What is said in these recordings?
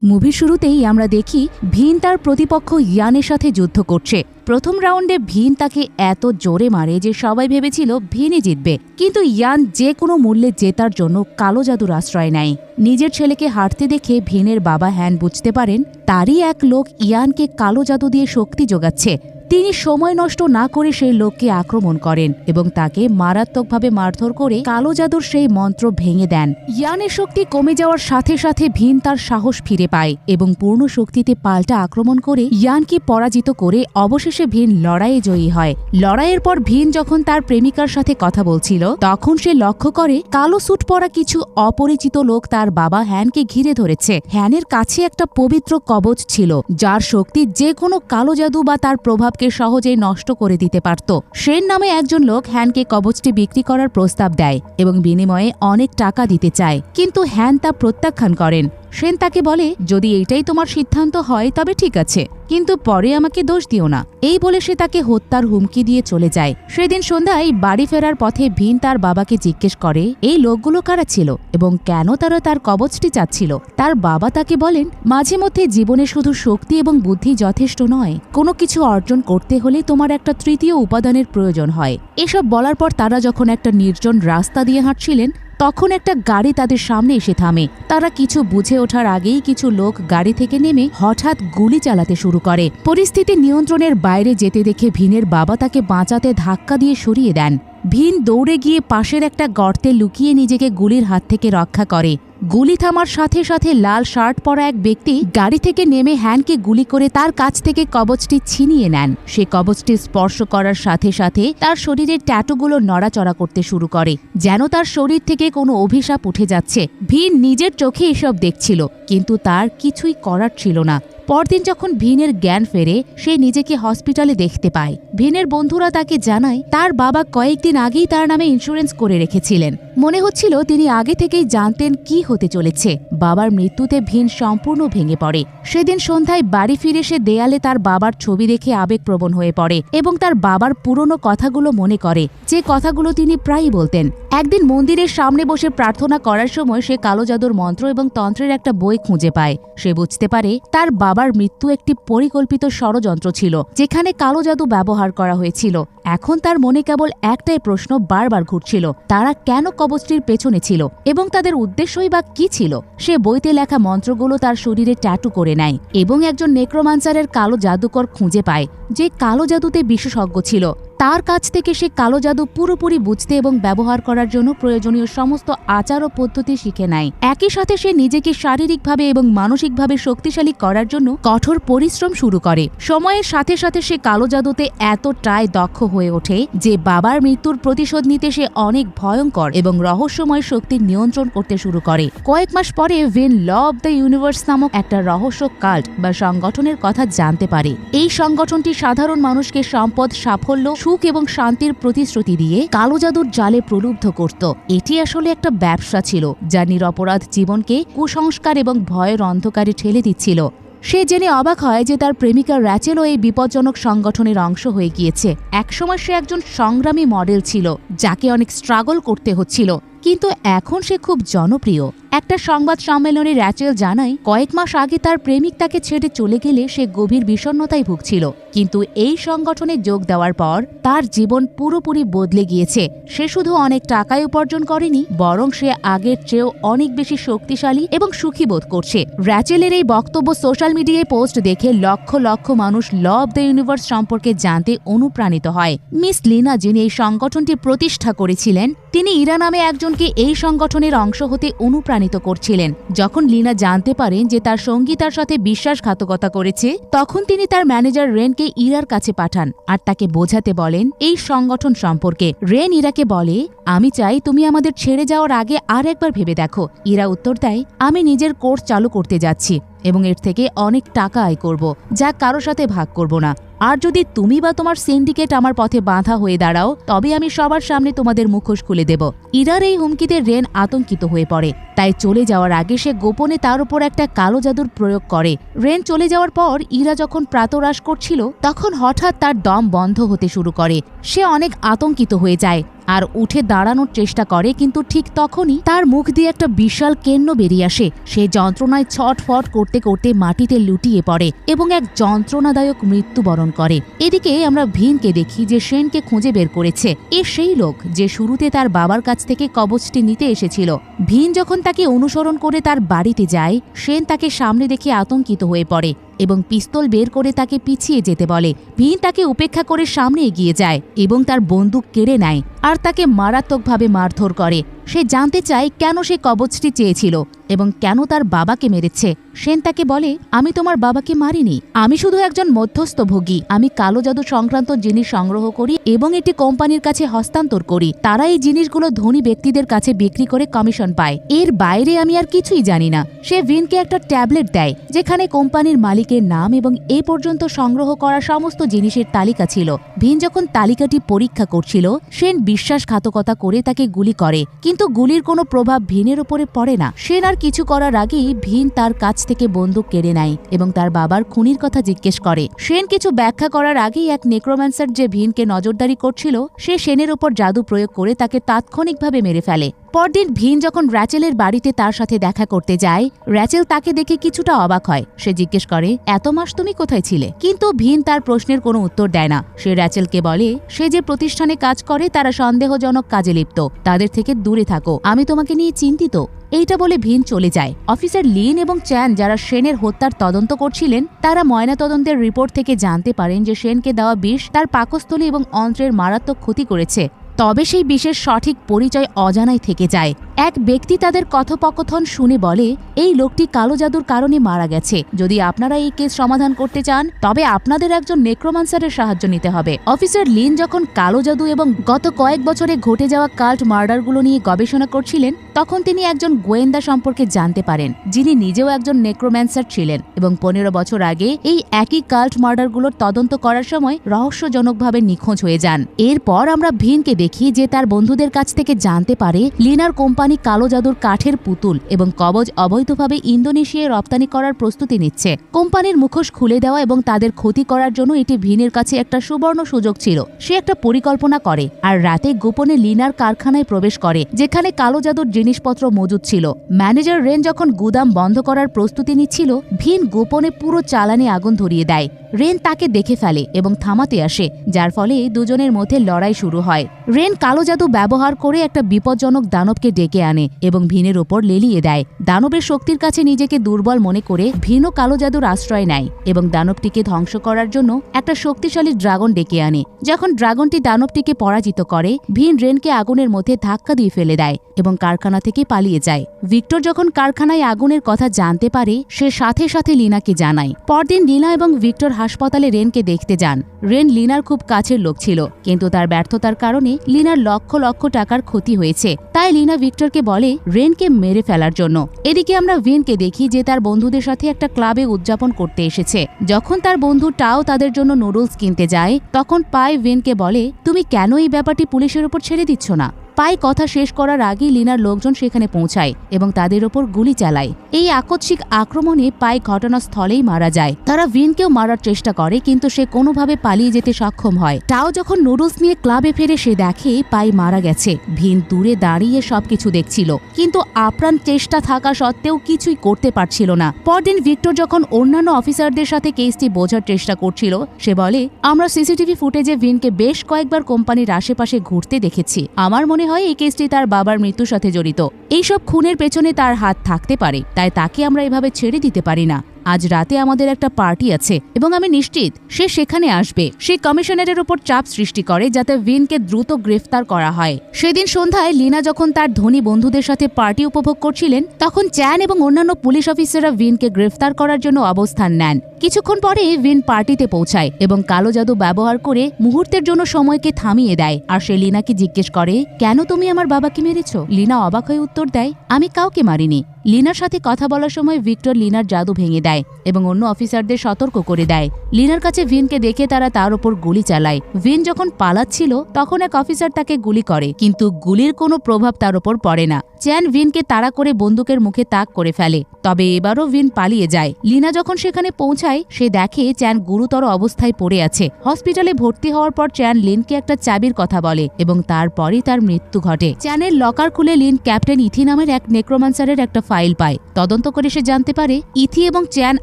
মুভির শুরুতেই আমরা দেখি ভিন তার প্রতিপক্ষ ইয়ানের সাথে যুদ্ধ করছে। প্রথম রাউন্ডে ভিন তাকে এত জোরে মারে যে সবাই ভেবেছিল ভিনই জিতবে, কিন্তু ইয়ান যে কোনো মূল্যে জেতার জন্য কালো জাদুর আশ্রয় নেয়। নিজের ছেলেকে হাঁটতে দেখে ভিনের বাবা হ্যান বুঝতে পারেন তারই এক লোক ইয়ানকে কালো জাদু দিয়ে শক্তি যোগাচ্ছে। তিনি সময় নষ্ট না করে সেই লোককে আক্রমণ করেন এবং তাকে মারাত্মকভাবে মারধর করে কালো জাদুর সেই মন্ত্র ভেঙে দেন। ইয়ানের শক্তি কমে যাওয়ার সাথে সাথে ভিন তার সাহস ফিরে পায় এবং পূর্ণ শক্তিতে পাল্টা আক্রমণ করে ইয়ানকে পরাজিত করে অবশেষে ভিন লড়াইয়ে জয়ী হয়। লড়াইয়ের পর ভিন যখন তার প্রেমিকার সাথে কথা বলছিল তখন সে লক্ষ্য করে কালো স্যুট পরা কিছু অপরিচিত লোক তার বাবা হ্যানকে ঘিরে ধরেছে। হ্যানের কাছে একটা পবিত্র কবচ ছিল যার শক্তি যে কোনো কালো জাদু বা তার প্রভাব সহজেই নষ্ট করে দিতে পারত। সেন নামে একজন লোক হ্যানকে কবচটি বিক্রি করার প্রস্তাব দেয় এবং বিনিময়ে অনেক টাকা দিতে চায়, কিন্তু হ্যান তা প্রত্যাখ্যান করেন। সেন তাকে বলে, যদি এইটাই তোমার সিদ্ধান্ত হয় তবে ঠিক আছে, কিন্তু পরে আমাকে দোষ দিও না। এই বলে সে তাকে হত্যার হুমকি দিয়ে চলে যায়। সেদিন সন্ধ্যায় বাড়ি ফেরার পথে ভিন তার বাবাকে জিজ্ঞেস করে এই লোকগুলো কারা ছিল এবং কেন তারা তার কবচটি চাচ্ছিল। তার বাবা তাকে বলেন, মাঝে মধ্যে জীবনে শুধু শক্তি এবং বুদ্ধি যথেষ্ট নয়, কোনো কিছু অর্জন করতে হলে তোমার একটা তৃতীয় উপাদানের প্রয়োজন হয়। এসব বলার পর তারা যখন একটা নির্জন রাস্তা দিয়ে হাঁটছিলেন তখন একটা গাড়ি তাদের সামনে এসে থামে। তারা কিছু বুঝে ওঠার আগেই কিছু লোক গাড়ি থেকে নেমে হঠাৎ গুলি চালাতে শুরু করে। পরিস্থিতি নিয়ন্ত্রণের বাইরে যেতে দেখে ভিনের বাবা তাকে বাঁচাতে ধাক্কা দিয়ে সরিয়ে দেন। ভিন দৌড়ে গিয়ে পাশের একটা গর্তে লুকিয়ে নিজেকে গুলির হাত থেকে রক্ষা করে। গুলি থামার সাথে সাথে লাল শার্ট পরা এক ব্যক্তি গাড়ি থেকে নেমে হ্যানকে গুলি করে তার কাছ থেকে কবচটি ছিনিয়ে নেন। সে কবচটি স্পর্শ করার সাথে সাথে তার শরীরের ট্যাটুগুলো নড়াচড়া করতে শুরু করে, যেন তার শরীর থেকে কোনো অভিশাপ উঠে যাচ্ছে। ভিন নিজের চোখে এসব দেখছিল, কিন্তু তার কিছুই করার ছিল না। পরদিন যখন ভিনের জ্ঞান ফেরে সে নিজেকে হসপিটালে দেখতে পায়। ভিনের বন্ধুরা তাকে জানায় তার বাবা কয়েকদিন আগেই তার নামে ইন্স্যুরেন্স করে রেখেছিলেন। মনে হচ্ছিল তিনি আগে থেকেই জানতেন কি হতে চলেছে। বাবার মৃত্যুতে ভিন সম্পূর্ণ ভেঙে পড়ে। সেদিন সন্ধ্যায় বাড়ি ফিরে সে দেয়ালে তার বাবার ছবি দেখে আবেগপ্রবণ হয়ে পড়ে এবং তার বাবার পুরনো কথাগুলো মনে করে, যে কথাগুলো তিনি প্রায়ই বলতেন। একদিন মন্দিরের সামনে বসে প্রার্থনা করার সময় সে কালো জাদুর মন্ত্র এবং তন্ত্রের একটা বই খুঁজে পায়। সে বুঝতে পারে তার বাবার মৃত্যু একটি পরিকল্পিত ষড়যন্ত্র ছিল, যেখানে কালো জাদু ব্যবহার করা হয়েছিল। এখন তার মনে কেবল একটাই প্রশ্ন বারবার ঘুরছিল, তারা কেন কবচটির পেছনে ছিল এবং তাদের উদ্দেশ্যই বা কি ছিল। সে বইতে লেখা মন্ত্রগুলো তার শরীরে ট্যাটু করে নেয় এবং একজন নেক্রোমান্সারের কালো জাদুকর খুঁজে পায় যে কালো জাদুতে বিশেষজ্ঞ ছিল। তার কাছ থেকে সে কালো জাদু পুরোপুরি বুঝতে এবং ব্যবহার করার জন্য প্রয়োজনীয় সমস্ত আচার ও পদ্ধতি শিখে নেয়। একই সাথে সে নিজেকে শারীরিকভাবে এবং মানসিকভাবে শক্তিশালী করার জন্য কঠোর পরিশ্রম শুরু করে। সময়ের সাথে সাথে সে কালো জাদুতে এতটাই দক্ষ হয়ে ওঠে যে বাবার মৃত্যুর প্রতিশোধ নিতে সে অনেক ভয়ঙ্কর এবং রহস্যময় শক্তির নিয়ন্ত্রণ করতে শুরু করে। কয়েক মাস পরে ভিন ল অব দ্য ইউনিভার্স নামক একটা রহস্য কাল্ট বা সংগঠনের কথা জানতে পারে। এই সংগঠনটি সাধারণ মানুষকে সম্পদ, সাফল্য, সুখ এবং শান্তির প্রতিশ্রুতি দিয়ে কালো জাদুর জালে প্রলুব্ধ করত। এটি আসলে একটা ব্যবসা ছিল যা নিরপরাধ জীবনকে কুসংস্কার এবং ভয়ের অন্ধকারে ঠেলে দিচ্ছিল। সে জেনে অবাক হয় যে তার প্রেমিকা র্যাচেলও এই বিপজ্জনক সংগঠনের অংশ হয়ে গিয়েছে। একসময় সে একজন সংগ্রামী মডেল ছিল যাকে অনেক স্ট্রাগল করতে হচ্ছিল, কিন্তু এখন সে খুব জনপ্রিয়। একটা সংবাদ সম্মেলনে র্যাচেল জানায় কয়েক মাস আগে তার প্রেমিক তাকে ছেড়ে চলে গেলে সে গভীর বিষণ্ণতায় ভুগছিল, কিন্তু এই সংগঠনে যোগ দেওয়ার পর তার জীবন পুরোপুরি বদলে গিয়েছে। সে শুধু অনেক টাকায় উপার্জন করেনি, বরং সে আগের চেয়েও অনেক বেশি শক্তিশালী এবং সুখী বোধ করছে। র্যাচেলের এই বক্তব্য সোশ্যাল মিডিয়ায় পোস্ট দেখে লক্ষ লক্ষ মানুষ ল অব দ্য ইউনিভার্স সম্পর্কে জানতে অনুপ্রাণিত হয়। মিস লিনা, যিনি এই সংগঠনটি প্রতিষ্ঠা করেছিলেন, তিনি ইরা নামে একজনকে এই সংগঠনের অংশ হতে অনুপ্রাণিত করছিলেন। যখন লিনা জানতে পারেন যে তার সঙ্গী তার সাথে বিশ্বাসঘাতকতা করেছে, তখন তিনি তার ম্যানেজার রেনকে ইরার কাছে পাঠান আর তাকে বোঝাতে বলেন এই সংগঠন সম্পর্কে। রেন ইরাকে বলে, আমি চাই তুমি আমাদের ছেড়ে যাওয়ার আগে আর একবার ভেবে দেখো। ইরা উত্তর দেয়, আমি নিজের কোর্স চালু করতে যাচ্ছি এবং এর থেকে অনেক টাকা আয় করব, যা কারো সাথে ভাগ করব না। আর যদি তুমি বা তোমার সিন্ডিকেট আমার পথে বাঁধা হয়ে দাঁড়াও, তবে আমি সবার সামনে তোমাদের মুখোশ খুলে দেব। ইরার এই হুমকিতে রেন আতঙ্কিত হয়ে পড়ে, তাই চলে যাওয়ার আগে সে গোপনে তার উপর একটা কালো জাদুর প্রয়োগ করে। রেন চলে যাওয়ার পর ইরা যখন প্রাতরাশ করছিল তখন হঠাৎ তার দম বন্ধ হতে শুরু করে। সে অনেক আতঙ্কিত হয়ে যায় আর উঠে দাঁড়ানোর চেষ্টা করে, কিন্তু ঠিক তখনই তার মুখ দিয়ে একটা বিশাল কেন্ন বেরিয়ে আসে। সে যন্ত্রণায় ছটফট করতে করতে মাটিতে লুটিয়ে পড়ে এবং এক যন্ত্রণাদায়ক মৃত্যুবরণ করে। এদিকে আমরা ভিনকে দেখি যে শেনকে খুঁজে বের করেছে। এ সেই লোক যে শুরুতে তার বাবার কাছ থেকে কবচটি নিতে এসেছিল। ভিন যখন তাকে অনুসরণ করে তার বাড়িতে যায়, শেন তাকে সামনে দেখে আতঙ্কিত হয়ে পড়ে এবং পিস্তল বের করে তাকে পিছিয়ে যেতে বলে। ভিন তাকে উপেক্ষা করে সামনে এগিয়ে যায় এবং তার বন্দুক কেড়ে নেয় আর তাকে মারাত্মকভাবে মারধর করে। সে জানতে চায় কেন সে কবচটি চেয়েছিল এবং কেন তার বাবাকে মেরেছে। সেন তাকে বলে, আমি তোমার বাবাকে মারিনি, আমি শুধু একজন মধ্যস্থভোগী। আমি কালো জাদু সংক্রান্ত জিনিস সংগ্রহ করি এবং এটি কোম্পানির কাছে হস্তান্তর করি। তারা এই জিনিসগুলো ধনী ব্যক্তিদের কাছে বিক্রি করে কমিশন পায়। এর বাইরে আমি আর কিছুই জানি না। সে ভিনকে একটা ট্যাবলেট দেয় যেখানে কোম্পানির মালিকের নাম এবং এ পর্যন্ত সংগ্রহ করা সমস্ত জিনিসের তালিকা ছিল। ভিন যখন তালিকাটি পরীক্ষা করছিল, সেন বিশ্বাসঘাতকতা করে তাকে গুলি করে, কিন্তু গুলির কোনো প্রভাব ভিনের উপরে পড়ে না। সেন আর কিছু করার আগেই ভিন তার কাছ থেকে বন্দুক কেড়ে নেয় এবং তার বাবার খুনির কথা জিজ্ঞেস করে। সেন কিছু ব্যাখ্যা করার আগেই এক নেক্রোম্যান্সার যে ভিনকে নজরদারি করছিল, সে সেনের উপর জাদু প্রয়োগ করে তাকে তাৎক্ষণিকভাবে মেরে ফেলে। পরদিন ভিন যখন র্যাচেলের বাড়িতে তার সাথে দেখা করতে যায়, র্যাচেল তাকে দেখে কিছুটা অবাক হয়। সে জিজ্ঞেস করে, এত মাস তুমি কোথায় ছিলে? কিন্তু ভিন তার প্রশ্নের কোনো উত্তর দেয় না। সে র্যাচেলকে বলে, সে যে প্রতিষ্ঠানে কাজ করে তারা সন্দেহজনক কাজে লিপ্ত, তাদের থেকে দূরে থাকো, আমি তোমাকে নিয়ে চিন্তিত। এইটা বলে ভিন চলে যায়। অফিসার লিন এবং চ্যান যারা শেনের হত্যার তদন্ত করছিলেন, তারা ময়নাতদন্তের রিপোর্ট থেকে জানতে পারেন যে শেনকে দেওয়া বিষ তার পাকস্থলী এবং অন্ত্রের মারাত্মক ক্ষতি করেছে। তবে সেই বিষের সঠিক পরিচয় অজানাই থেকে যায়। এক ব্যক্তি তাদের কথোপকথন শুনে বলে, এই লোকটি কালো জাদুর কারণে মারা গেছে। যদি আপনারা এই কেস সমাধান করতে চান তবে আপনাদের একজন নেক্রোম্যান্সারের সাহায্য নিতে হবে। অফিসার লিন যখন কালো জাদু এবং গত কয়েক বছরে ঘটে যাওয়া কাল্ট মার্ডারগুলো নিয়ে গবেষণা করছিলেন, তখন তিনি একজন গোয়েন্দা সম্পর্কে জানতে পারেন যিনি নিজেও একজন নেক্রোম্যান্সার ছিলেন এবং 15 বছর আগে এই একই কাল্ট মার্ডারগুলোর তদন্ত করার সময় রহস্যজনকভাবে নিখোঁজ হয়ে যান। এরপর আমরা ভিনকে দেখি যে তার বন্ধুদের কাছ থেকে জানতে পারে লিনার কোম্পানি কালো জাদুর কাঠের পুতুল এবং কবজ অবৈধভাবে ইন্দোনেশিয়ায় রপ্তানি করার প্রস্তুতি নিচ্ছে। কোম্পানির মুখোশ খুলে দেওয়া এবং তাদের ক্ষতি করার জন্য এটি ভিনের কাছে একটা সুবর্ণ সুযোগ ছিল। সে একটা পরিকল্পনা করে আর রাতে গোপনে লিনার কারখানায় প্রবেশ করে যেখানে কালো জাদুর জিনিসপত্র মজুদ ছিল। ম্যানেজার রেন যখন গুদাম বন্ধ করার প্রস্তুতি নিচ্ছিল, ভিন গোপনে পুরো চালানে আগুন ধরিয়ে দেয়। রেন তাকে দেখে ফেলে এবং থামাতে আসে, যার ফলে দুজনের মধ্যে লড়াই শুরু হয়। রেন কালো জাদু ব্যবহার করে একটা বিপজ্জনক দানবকে ডেকে আনে এবং ভিনের ওপর লেলিয়ে দেয়। দানবের শক্তির কাছে নিজেকে দুর্বল মনে করে ভিনও কালো জাদুর আশ্রয় নেয় এবং দানবটিকে ধ্বংস করার জন্য একটা শক্তিশালী ড্রাগন ডেকে আনে। যখন ড্রাগনটি দানবটিকে পরাজিত করে, ভিন রেনকে আগুনের মধ্যে ধাক্কা দিয়ে ফেলে দেয় এবং কারখানা থেকে পালিয়ে যায়। ভিক্টর যখন কারখানায় আগুনের কথা জানতে পারে, সে সাথে সাথে লিনাকে জানায়। পরদিন লিনা এবং ভিক্টর হাসপাতালে রেনকে দেখতে যান। রেন লিনার খুব কাছের লোক ছিল, কিন্তু তার ব্যর্থতার কারণে লিনার লক্ষ লক্ষ টাকার ক্ষতি হয়েছে। তাই লিনা ভিক্টরকে বলে রেনকে মেরে ফেলার জন্য। এদিকে আমরা ভিনকে দেখি যে তার বন্ধুদের সাথে একটা ক্লাবে উদযাপন করতে এসেছে। যখন তার বন্ধু টাও তাদের জন্য নুডলস কিনতে যায়, তখন পাই ভিনকে বলে, তুমি কেন এই ব্যাপারটি পুলিশের উপর ছেড়ে দিচ্ছ না? পাই কথা শেষ করার আগেই লিনার লোকজন সেখানে পৌঁছায় এবং তাদের ওপর গুলি চালায়। এই আকস্মিক আক্রমণে পাই ঘটনাস্থলেই মারা যায়। তারা ভিনকেও মারার চেষ্টা করে, কিন্তু সে কোনোভাবে পালিয়ে যেতে সক্ষম হয়। টাও যখন নুডলস নিয়ে ক্লাবে ফেরে সে দেখে পাই মারা গেছে। ভিন দূরে দাঁড়িয়ে সবকিছু দেখছিল, কিন্তু আপ্রাণ চেষ্টা থাকা সত্ত্বেও কিছুই করতে পারছিল না। পরদিন ভিক্টর যখন অন্যান্য অফিসারদের সাথে কেসটি বোঝার চেষ্টা করছিল, সে বলে, আমরা সিসিটিভি ফুটেজে ভিনকে বেশ কয়েকবার কোম্পানির আশেপাশে ঘুরতে দেখেছি। আমার মনে হয় এই কেসটি তার বাবার মৃত্যুর সাথে জড়িত। এইসব খুনের পেছনে তার হাত থাকতে পারে, তাই তাকে আমরা এভাবে ছেড়ে দিতে পারি না। আজ রাতে আমাদের একটা পার্টি আছে এবং আমি নিশ্চিত সে সেখানে আসবে। সে কমিশনারের উপর চাপ সৃষ্টি করে যাতে ভিনকে দ্রুত গ্রেফতার করা হয়। সেদিন সন্ধ্যায় লিনা যখন তার ধনী বন্ধুদের সাথে পার্টি উপভোগ করছিলেন, তখন চ্যান এবং অন্যান্য পুলিশ অফিসাররা ভিনকে গ্রেফতার করার জন্য অবস্থান নেন। কিছুক্ষণ পরে ভিন পার্টিতে পৌঁছায় এবং কালো জাদু ব্যবহার করে মুহূর্তের জন্য সময়কে থামিয়ে দেয়। আর সে লিনাকে জিজ্ঞেস করে, কেন তুমি আমার বাবাকে মেরেছ? লিনা অবাক হয়ে উত্তর দেয়, আমি কাউকে মারিনি। লিনার সাথে কথা বলার সময় ভিক্টর লিনার জাদু ভেঙে দেয় এবং অন্য অফিসারদের সতর্ক করে দেয়। লিনার কাছে ভিনকে দেখে তারা তার উপর গুলি চালায়। ভিন যখন পালাচ্ছিল, তখন এক অফিসার তাকে গুলি করে, কিন্তু গুলির কোনো প্রভাব তার উপর পড়ে না। চ্যান ভিনকে তাড়া করে বন্দুকের মুখে তাক করে ফেলে, তবে এবারও ভিন পালিয়ে যায়। লিনা যখন সেখানে পৌঁছায়, যায় সে দেখে চ্যান গুরুতর অবস্থায় পড়ে আছে। হসপিটালে ভর্তি হওয়ার পর চ্যান লিনকে একটা চাবির কথা বলে এবং তারপরই তার মৃত্যু ঘটে। চ্যানের লকার খুলে লিন ক্যাপ্টেন ইথি নামের এক নেক্রোম্যান্সারের একটা ফাইল পায়। তদন্ত করে সে জানতে পারে ইথি এবং চ্যান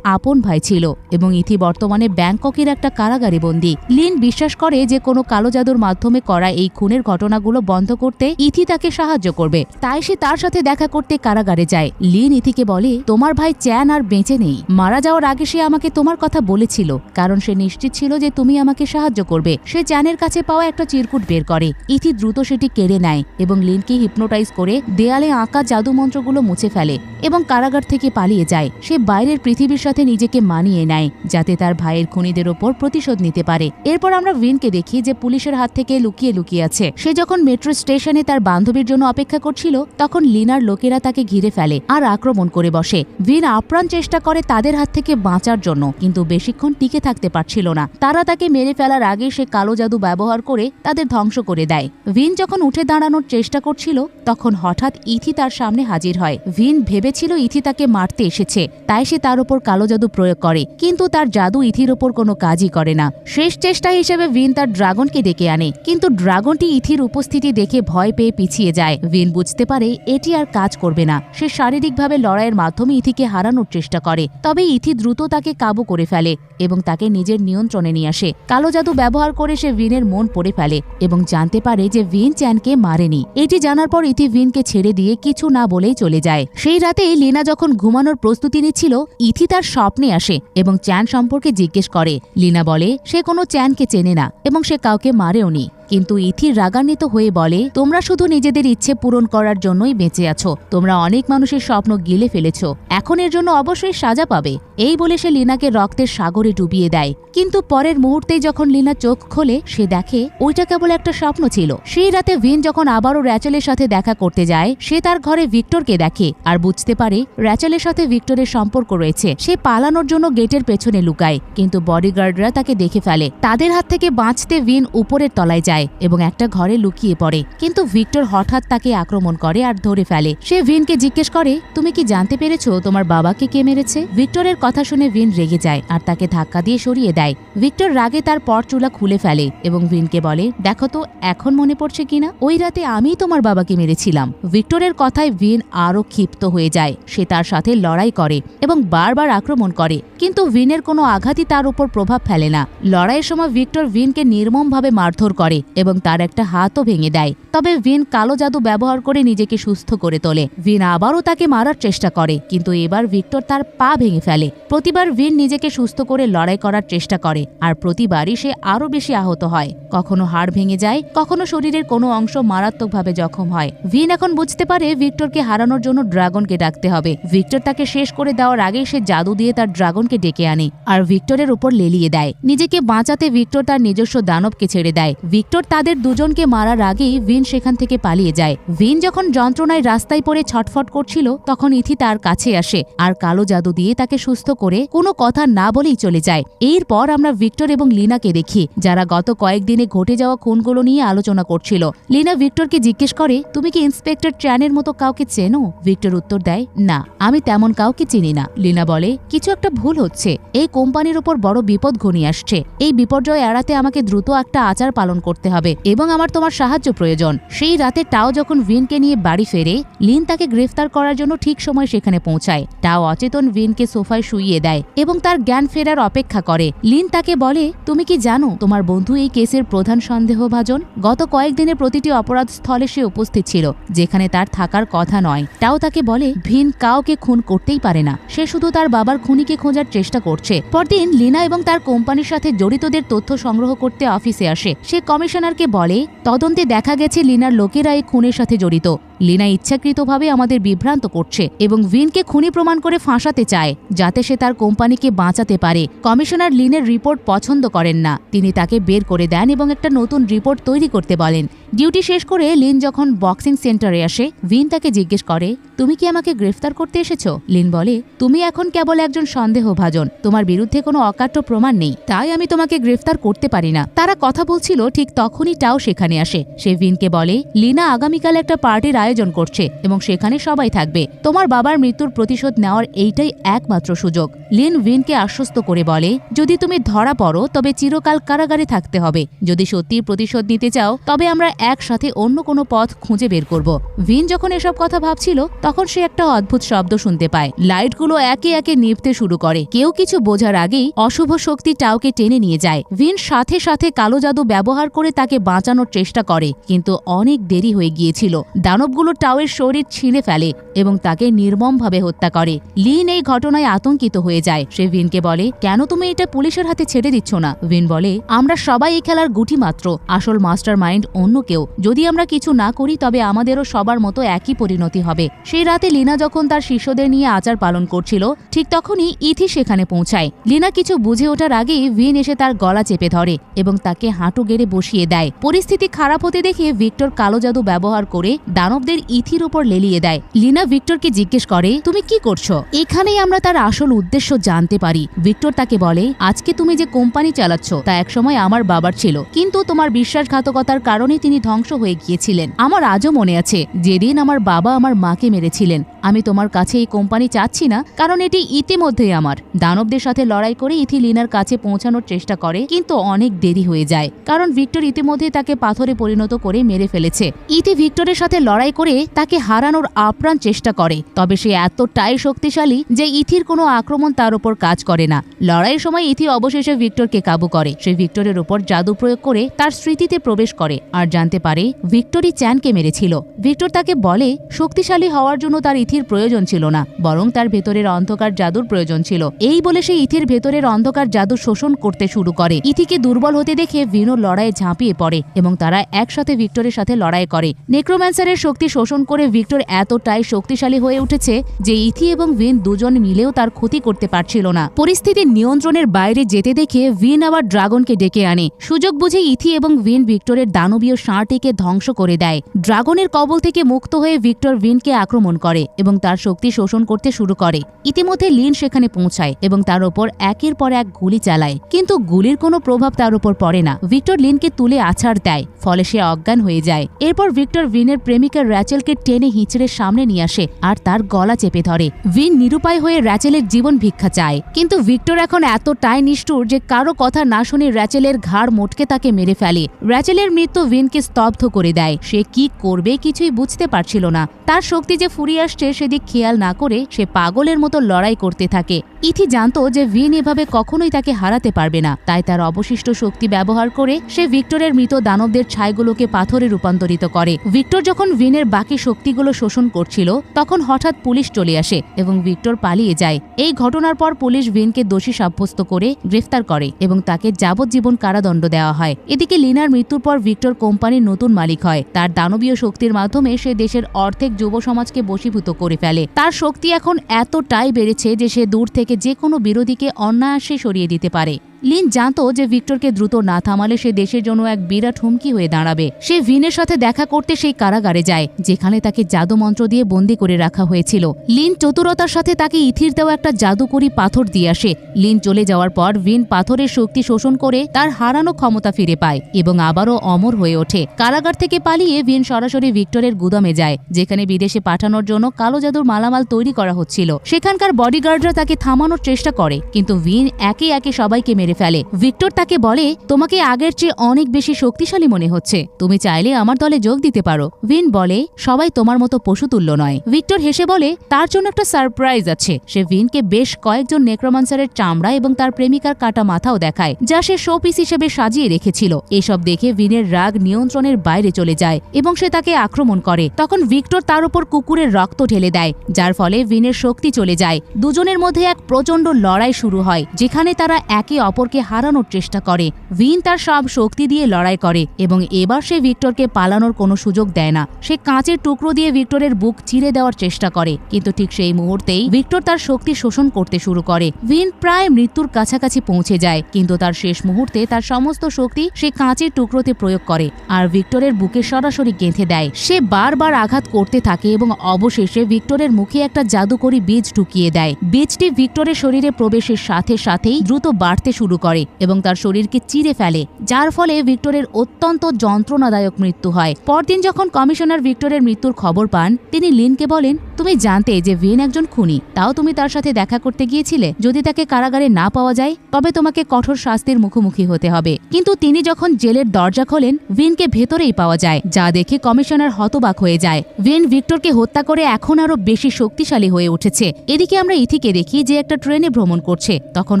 আপন ভাই ছিল এবং ইথি বর্তমানে ব্যাংককের একটা কারাগারে বন্দী। লিন বিশ্বাস করে যে কোনো কালো জাদুর মাধ্যমে করা এই খুনের ঘটনাগুলো বন্ধ করতে ইথি তাকে সাহায্য করবে, তাই সে তার সাথে দেখা করতে কারাগারে যায়। লিন ইথিকে বলে, তোমার ভাই চ্যান আর বেঁচে নেই। মারা যাওয়ার আগে সে আমাকে তোমার কথা বলেছিল, কারণ সে নিশ্চিত ছিল যে তুমি আমাকে সাহায্য করবে। সে চ্যানের কাছে পাওয়া একটা চিরকুট বের করে। ইথি দ্রুত সেটি কেড়ে নেয় এবং লিনকে হিপনোটাইজ করে দেয়ালে আঁকা জাদু মন্ত্রগুলো মুছে ফেলে এবং কারাগার থেকে পালিয়ে যায়। সে বাইরের পৃথিবীর সাথে নিজেকে মানিয়ে নেয় যাতে তার ভাইয়ের খুনিদের ওপর প্রতিশোধ নিতে পারে। এরপর আমরা ভিনকে দেখি যে পুলিশের হাত থেকে লুকিয়ে লুকিয়ে আছে। সে যখন মেট্রো স্টেশনে তার বান্ধবীর জন্য অপেক্ষা করছিল তখন লিনার লোকেরা তাকে ঘিরে ফেলে আর আক্রমণ করে বসে। ভিন আপ্রাণ চেষ্টা করে তাদের হাত থেকে বাঁচার জন্য, কিন্তু বেশিক্ষণ টিকে থাকতে পারছিল না। তারা তাকে মেরে ফেলার আগে সে কালো জাদু ব্যবহার করে তাদের ধ্বংস করে দেয়। ভিন যখন উঠে দাঁড়ানোর চেষ্টা করছিল তখন হঠাৎ ইথি তার সামনে হাজির হয়। ভিন ভেবেছিল ইথি তাকে মারতে এসেছে, তাই সে তার উপর কালো জাদু প্রয়োগ করে, কিন্তু তার জাদু ইথির ওপর কোনো কাজই করে না। শেষ চেষ্টা হিসেবে ভিন তার ড্রাগনকে ডেকে আনে, কিন্তু ড্রাগনটি ইথির উপস্থিতি দেখে ভয় পেয়ে পিছিয়ে যায়। ভিন বুঝতে পারে এটি আর কাজ করবে না। সে শারীরিকভাবে লড়াইয়ের মাধ্যমে ইথিকে হারানোর চেষ্টা করে, তবে ইথি দ্রুত তাকে কাবু করে ফেলে এবং তাকে নিজের নিয়ন্ত্রণে নিয়ে আসে। কালো জাদু ব্যবহার করে সে ভিনের মন পড়ে ফেলে এবং জানতে পারে যে ভিন চ্যানকে মারেনি। এটি জানার পর ইথি ভিনকে ছেড়ে দিয়ে কিছু না বলেই চলে যায়। সেই রাতে লিনা যখন ঘুমানোর প্রস্তুতি নিচ্ছিল ইথি তার স্বপ্নে আসে এবং চ্যান সম্পর্কে জিজ্ঞেস করে। লিনা বলে সে কোনো চ্যানকে চেনে না এবং সে কাউকে মারেওনি, কিন্তু ইথি রাগান্বিত হয়ে বলে, তোমরা শুধু নিজেদের ইচ্ছে পূরণ করার জন্যই বেঁচে আছো। তোমরা অনেক মানুষের স্বপ্ন গিলে ফেলেছ, এখন এর জন্য অবশ্যই সাজা পাবে। এই বলে সে লিনাকে রক্তের সাগরে ডুবিয়ে দেয়। কিন্তু পরের মুহূর্তেই যখন লিনা চোখ খোলে সে দেখে ওইটা কেবল একটা স্বপ্ন ছিল। সেই রাতে ভিন যখন আবারও র্যাচেলের সাথে দেখা করতে যায় সে তার ঘরে ভিক্টরকে দেখে আর বুঝতে পারে র্যাচেলের সাথে ভিক্টরের সম্পর্ক রয়েছে। সে পালানোর জন্য গেটের পেছনে লুকায়, কিন্তু বডিগার্ডরা তাকে দেখে ফেলে। তাদের হাত থেকে বাঁচতে ভিন উপরের তলায় যায় এবং একটা ঘরে লুকিয়ে পড়ে, কিন্তু ভিক্টর হঠাৎ তাকে আক্রমণ করে আর ধরে ফেলে। সে ভিনকে জিজ্ঞেস করে, তুমি কি জানতে পেরেছো তোমার বাবাকে কে মেরেছে? ভিক্টরের কথা শুনে ভিন রেগে যায় আর তাকে ধাক্কা দিয়ে সরিয়ে দেয়। ভিক্টর রাগে তার পরচুলা খুলে ফেলে এবং ভিনকে বলে, দেখো তো এখন মনে পড়ছে কিনা, ওই রাতে আমিই তোমার বাবাকে মেরেছিলাম। ভিক্টরের কথায় ভিন আরো ক্ষিপ্ত হয়ে যায়। সে তার সাথে লড়াই করে এবং বারবার আক্রমণ করে, কিন্তু ভিনের কোনো আঘাতই তার উপর প্রভাব ফেলে না। লড়াইয়ের সময় ভিক্টর ভিনকে নির্মমভাবে মারধর করে এবং তার একটা হাতও ভেঙে দেয়। তবে ভিন কালো জাদু ব্যবহার করে নিজেকে সুস্থ করে তোলে। ভিন আবারও তাকে মারার চেষ্টা করে, কিন্তু এবার ভিক্টর তার পা ভেঙে ফেলে। প্রতিবার ভিন নিজেকে সুস্থ করে লড়াই করার চেষ্টা করে আর প্রতিবারই সে আরো বেশি আহত হয়। কখনো হাড় ভেঙে যায়, কখনো শরীরের কোনো অংশ মারাত্মকভাবে জখম হয়। ভিন এখন বুঝতে পারে ভিক্টরকে হারানোর জন্য ড্রাগনকে ডাকতে হবে। ভিক্টর তাকে শেষ করে দেওয়ার আগেই সে জাদু দিয়ে তার ড্রাগনকে ডেকে আনে আর ভিক্টরের উপর লেলিয়ে দেয়। নিজেকে বাঁচাতে ভিক্টর তার নিজস্ব দানবকে ছেড়ে দেয়। ভিক্টর তাদের দুজনকে মারার আগেই ভিন সেখান থেকে পালিয়ে যায়। ভিন যখন যন্ত্রণায় রাস্তায় পড়ে ছটফট করছিল তখন ইথি তার কাছে আসে আর কালো জাদু দিয়ে তাকে সুস্থ করে কোনো কথা না বলেই চলে যায়। এরপর আমরা ভিক্টর এবং লিনাকে দেখি, যারা গত কয়েকদিনে ঘটে যাওয়া খুনগুলো নিয়ে আলোচনা করছিল। লিনা ভিক্টরকে জিজ্ঞেস করে, তুমি কি ইন্সপেক্টর চ্যানের মতো কাউকে চেনো? ভিক্টর উত্তর দেয়, না, আমি তেমন কাউকে চিনি না। লিনা বলে, কিছু একটা ভুল হচ্ছে। এই কোম্পানির উপর বড় বিপদ ঘনিয়ে আসছে। এই বিপর্যয় এড়াতে আমাকে দ্রুত একটা আচার পালন করতে হবে এবং আমার তোমার সাহায্য প্রয়োজন। সেই রাতে টাও যখন ভিনকে নিয়ে বাড়ি ফেরে লিন তাকে গ্রেফতার করার জন্য ঠিক সময় সেখানে পৌঁছায়। টাও অচেতন ভিনকে সোফায় শুইয়ে দেয় এবং তার জ্ঞান ফেরার অপেক্ষা করে। লিন তাকে বলে, তুমি কি জানো তোমার বন্ধু এই কেসের প্রধান সন্দেহভাজন? গত কয়েকদিনের প্রতিটি অপরাধ স্থলে সে উপস্থিত ছিল যেখানে তার থাকার কথা নয়। টাও তাকে বলে, ভিন কাউকে খুন করতেই পারে না, সে শুধু তার বাবার খুনিকে খোঁজার চেষ্টা করছে। পরদিন লিনা এবং তার কোম্পানির সাথে জড়িতদের তথ্য সংগ্রহ করতে অফিসে আসে। সে কমিশনারকে বলে, তদন্তে দেখা গেছে লিনার লোকেরা এই খুনের সাথে জড়িত। লিনা ইচ্ছাকৃতভাবে আমাদের বিভ্রান্ত করছে এবং ভিনকে খুনি প্রমাণ করে ফাঁসাতে চায় যাতে সে তার কোম্পানিকে বাঁচাতে পারে। কমিশনার লিনের রিপোর্ট পছন্দ করেন না। তিনি তাকে বের করে দেন এবং একটা নতুন রিপোর্ট তৈরি করতে বলেন। ডিউটি শেষ করে লিন যখন বক্সিং সেন্টারে আসে ভিন তাকে জিজ্ঞেস করে, তুমি কি আমাকে গ্রেফতার করতে এসেছো? লিন বলে, তুমি এখন কেবল একজন সন্দেহভাজন, তোমার বিরুদ্ধে কোনো অকাট্য প্রমাণ নেই, তাই আমি তোমাকে গ্রেফতার করতে পারি না। তারা কথা বলছিল ঠিক তখনই টাও সেখানে আসে। সে ভিনকে বলে, লিনা আগামীকাল একটা পার্টির আয়োজন করছে এবং সেখানে সবাই থাকবে। তোমার বাবার মৃত্যুর প্রতিশোধ নেওয়ার এইটাই একমাত্র সুযোগ। লিন ভিনকে আশ্বস্ত করে বলে, যদি তুমি ধরা পড়ো তবে চিরকাল কারাগারে থাকতে হবে। যদি সত্যি প্রতিশোধ নিতে চাও তবে আমরা একসাথে অন্য কোনো পথ খুঁজে বের করব। ভিন যখন এসব কথা ভাবছিল তখন সে একটা অদ্ভুত শব্দ শুনতে পায়। লাইটগুলো একে একে নিভতে শুরু করে। কেউ কিছু বোঝার আগেই অশুভ শক্তি টাওকে টেনে নিয়ে যায়। ভিন সাথে সাথে কালো জাদু ব্যবহার করে তাকে বাঁচানোর চেষ্টা করে, কিন্তু অনেক দেরি হয়ে গিয়েছিল। দানবগুলো টাওয়ের শরীর ছিঁড়ে ফেলে এবং তাকে নির্মমভাবে হত্যা করে। লিন এই ঘটনায় আতঙ্কিত হয়ে যায়। সে ভিনকে বলে, কেন তুমি এটা পুলিশের হাতে ছেড়ে দিচ্ছ না? ভিন বলে, আমরা সবাই এই খেলার গুটি মাত্র, আসল মাস্টার মাইন্ড অন্য কেউ। যদি আমরা কিছু না করি তবে আমাদেরও সবার মতো একই পরিণতি হবে। সেই রাতে লিনা যখন তার শিষ্যদের নিয়ে আচার পালন করছিল ঠিক তখনই ইথি সেখানে পৌঁছায়। লিনা কিছু বুঝে ওঠার আগেই ভিন এসে তার গলা চেপে ধরে এবং তাকে হাঁটু গেড়ে বসিয়ে দেয়। পরিস্থিতি খারাপ হতে দেখে ভিক্টর কালো জাদু ব্যবহার করে দানবদের ইথির উপর লেলিয়ে দেয়। লিনা ভিক্টরকে জিজ্ঞেস করে, তুমি কি করছো? এখানেই আমরা তার আসল উদ্দেশ্য জানতে পারি। ভিক্টর তাকে বলে, আজকে তুমি যে কোম্পানি চালাচ্ছ তা একসময় আমার বাবার ছিল, কিন্তু তোমার বিশ্বাসঘাতকতার কারণে তিনি ধ্বংস হয়ে গিয়েছিলেন। আমার আজও মনে আছে যেদিন আমার বাবা আমার মাকে মেরেছিলেন। আমি তোমার কাছে এই কোম্পানি চাচ্ছি না, কারণ এটি ইতিমধ্যেই আমার। দানবদের সাথে লড়াই করে ইথি লিনার কাছে পৌঁছানোর চেষ্টা করে, কিন্তু অনেক দেরি হয়ে যায়, কারণ ভিক্টর ইতিমধ্যেই তাকে পাথরে পরিণত করে মেরে ফেলেছে। ইথি ভিক্টরের সাথে লড়াই করে তাকে হারানোর আপ্রাণ চেষ্টা করে, তবে সে এতটাই শক্তিশালী যে ইথির কোনো আক্রমণ তার উপর কাজ করে না। লড়াইয়ের সময় ইথি অবশেষে ভিক্টরকে কাবু করে। সে ভিক্টরের উপর জাদু প্রয়োগ করে তার স্মৃতিতে প্রবেশ করে আর জানতে পারে ভিক্টরই চ্যানকে মেরেছিল। ভিক্টর তাকে বলে, শক্তিশালী হওয়ার জন্য তার ইথির প্রয়োজন ছিল না, বরং তার ভেতরের অন্ধকার জাদুর প্রয়োজন ছিল। এই বলে সে ইথির ভেতরের অন্ধকার জাদু শোষণ করতে শুরু করে। ইথিকে দুর্বল হতে দেখে ভিনো লড়াইয়ে ঝাঁপিয়ে পড়ে এবং তারা একসাথে ভিক্টরের সাথে লড়াই করে। নেক্রোম্যান্সারের শক্তি শোষণ করে ভিক্টর এতটাই শক্তিশালী হয়ে উঠেছে যে ইথি এবং ভিন দুজন মিলেও তার ক্ষতি করতে পারছিল না। পরিস্থিতি নিয়ন্ত্রণের বাইরে যেতে দেখে ভিন আবার ড্রাগনকে ডেকে আনে। সুযোগ বুঝে ইথি এবং ভিন ভিক্টরের দানবীয় ষাঁড়টিকে ধ্বংস করে দেয়। ড্রাগনের কবল থেকে মুক্ত হয়ে ভিক্টর ভিনকে আক্রমণ করে এবং তার শক্তি শোষণ করতে শুরু করে। ইতিমধ্যে লিন সেখানে পৌঁছায় এবং তার উপর একের পর এক গুলি চালায়, কিন্তু গুলির কোনো প্রভাব তার উপর পড়ে না। ভিক্টর লিনকে তুলে আছাড় দেয়, ফলে সে অজ্ঞান হয়ে যায়। এরপর ভিক্টর ভিনের প্রেমিকা র্যাচেলকে টেনে হিঁচড়ে সামনে নিয়ে আসে আর তার গলা চেপে ধরে। ভিন নিরুপায় হয়ে র্যাচেলের জীবন ভিক্ষা চায়, কিন্তু ভিক্টর এখন এতটাই নিষ্ঠুর যে কারো কথা না শুনে র্যাচেলের ঘাড় মোটকে তাকে মেরে ফেলে। র্যাচেলের মৃত্যু ভিনকে স্তব্ধ করে দেয়। সে কি করবে কিছুই বুঝতে পারছিল না। তার শক্তি যে ফুরিয়ে আসছে সেদিক খেয়াল না করে সে পাগলের মতো লড়াই করতে থাকে। ইথি জানতো যে ভিন এভাবে কখনোই তাকে হারাতে পারবে না, তাই তার অবশিষ্ট শক্তি ব্যবহার করে সে ভিক্টরের মৃত দানবদের ছাইগুলোকে পাথরে রূপান্তরিত করে। ভিক্টর যখন ভিনের বাকি শক্তিগুলো শোষণ করছিল তখন হঠাৎ পুলিশ চলে আসে এবং ভিক্টর পালিয়ে যায়। এই ঘটনার পর পুলিশ ভিনকে দোষী সাব্যস্ত করে গ্রেফতার করে এবং তাকে যাবজ্জীবন কারাদণ্ড দেওয়া হয়। এদিকে লিনার মৃত্যুর পর ভিক্টর কোম্পানির নতুন মালিক হয়। তার দানবীয় শক্তির মাধ্যমে সে দেশের অর্ধেক যুব সমাজকে বশীভূত করে ফেলে। তার শক্তি এখন এতটাই বেড়েছে যে সে দূর থেকে যে কোনো বিরোধীকে অনায়াসে সরিয়ে দিতে পারে। লিন জানতো যে ভিক্টরকে দ্রুত না থামালে সে দেশের জন্য এক বিরাট হুমকি হয়ে দাঁড়াবে। সে ভিনের সাথে দেখা করতে সেই কারাগারে যায় যেখানে তাকে জাদু মন্ত্র দিয়ে বন্দী করে রাখা হয়েছিল। লিন চতুরতার সাথে তাকে ইথির দেওয়া একটা জাদুকরি পাথর দিয়ে আসে। লিন চলে যাওয়ার পর ভিন পাথরের শক্তি শোষণ করে তার হারানো ক্ষমতা ফিরে পায় এবং আবারও অমর হয়ে ওঠে। কারাগার থেকে পালিয়ে ভিন সরাসরি ভিক্টরের গুদামে যায়, যেখানে বিদেশে পাঠানোর জন্য কালো জাদুর মালামাল তৈরি করা হচ্ছিল। সেখানকার বডিগার্ডরা তাকে থামানোর চেষ্টা করে, কিন্তু ভিন একে একে সবাইকে মেরে ফেলে। ভিক্টর তাকে বলে, তোমাকে আগের চেয়ে অনেক বেশি শক্তিশালী মনে হচ্ছে, তুমি চাইলে আমার দলে যোগ দিতে পারো। ভিন বলে, সবাই তোমার মতো পশুতুল্য নয়। ভিক্টর হেসে বলে, তার জন্য একটা সারপ্রাইজ আছে। সে ভিনকে বেশ কয়েকজন নেক্রোম্যান্সারের চামড়া এবং তার প্রেমিকার কাটা মাথাও দেখায়, যা সে শোপিস হিসেবে সাজিয়ে রেখেছিল। এসব দেখে ভিনের রাগ নিয়ন্ত্রণের বাইরে চলে যায় এবং সে তাকে আক্রমণ করে। তখন ভিক্টর তার উপর কুকুরের রক্ত ঢেলে দেয়, যার ফলে ভিনের শক্তি চলে যায়। দুজনের মধ্যে এক প্রচন্ড লড়াই শুরু হয়, যেখানে তারা একে অপরকে হারানোর চেষ্টা করে। ভিন তার সব শক্তি দিয়ে লড়াই করে এবং এবার সে ভিক্টরকে পালানোর কোনো সুযোগ দেয় না। সে কাঁচের টুকরো দিয়ে ভিক্টরের বুক চিরে দেওয়ার চেষ্টা করে, কিন্তু ঠিক সেই মুহূর্তেই ভিক্টর তার শক্তি শোষণ করতে শুরু করে। ভিন প্রায় মৃত্যুর কাছাকাছি পৌঁছে যায়, কিন্তু তার শেষ মুহূর্তে তার সমস্ত শক্তি সে কাঁচের টুকরোতে প্রয়োগ করে আর ভিক্টরের বুকে সরাসরি গেঁথে দেয়। সে বারবার আঘাত করতে থাকে এবং অবশেষে ভিক্টরের মুখে একটা জাদুকরি বীজ ঢুকিয়ে দেয়। বীজটি ভিক্টরের শরীরে প্রবেশের সাথে সাথেই দ্রুত বাড়তে শুরু শুরু করে এবং তার শরীরকে চিরে ফেলে, যার ফলে ভিক্টরের অত্যন্ত যন্ত্রণাদায়ক মৃত্যু হয়। পরদিন যখন কমিশনার ভিক্টরের মৃত্যুর খবর পান, তিনি লিনকে বলেন, তুমি জানতে যে ভিন একজন খুনি, তাও তুমি তার সাথে দেখা করতে গিয়েছিলে। যদি তাকে কারাগারে না পাওয়া যায় তবে তোমাকে কঠোর শাস্তির মুখোমুখি হতে হবে। কিন্তু তিনি যখন জেলের দরজা খোলেন, ভিনকে ভেতরেই পাওয়া যায়, যা দেখে কমিশনার হতবাক হয়ে যায়। ভিন ভিক্টরকে হত্যা করে এখন আরো বেশি শক্তিশালী হয়ে উঠেছে। এদিকে আমরা ইথিকে দেখি যে একটা ট্রেনে ভ্রমণ করছে, তখন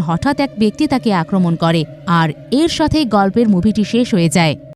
হঠাৎ এক ব্যক্তি তাকে আক্রমণ করে, আর এর সাথেই গল্পের মুভিটি শেষ হয়ে যায়।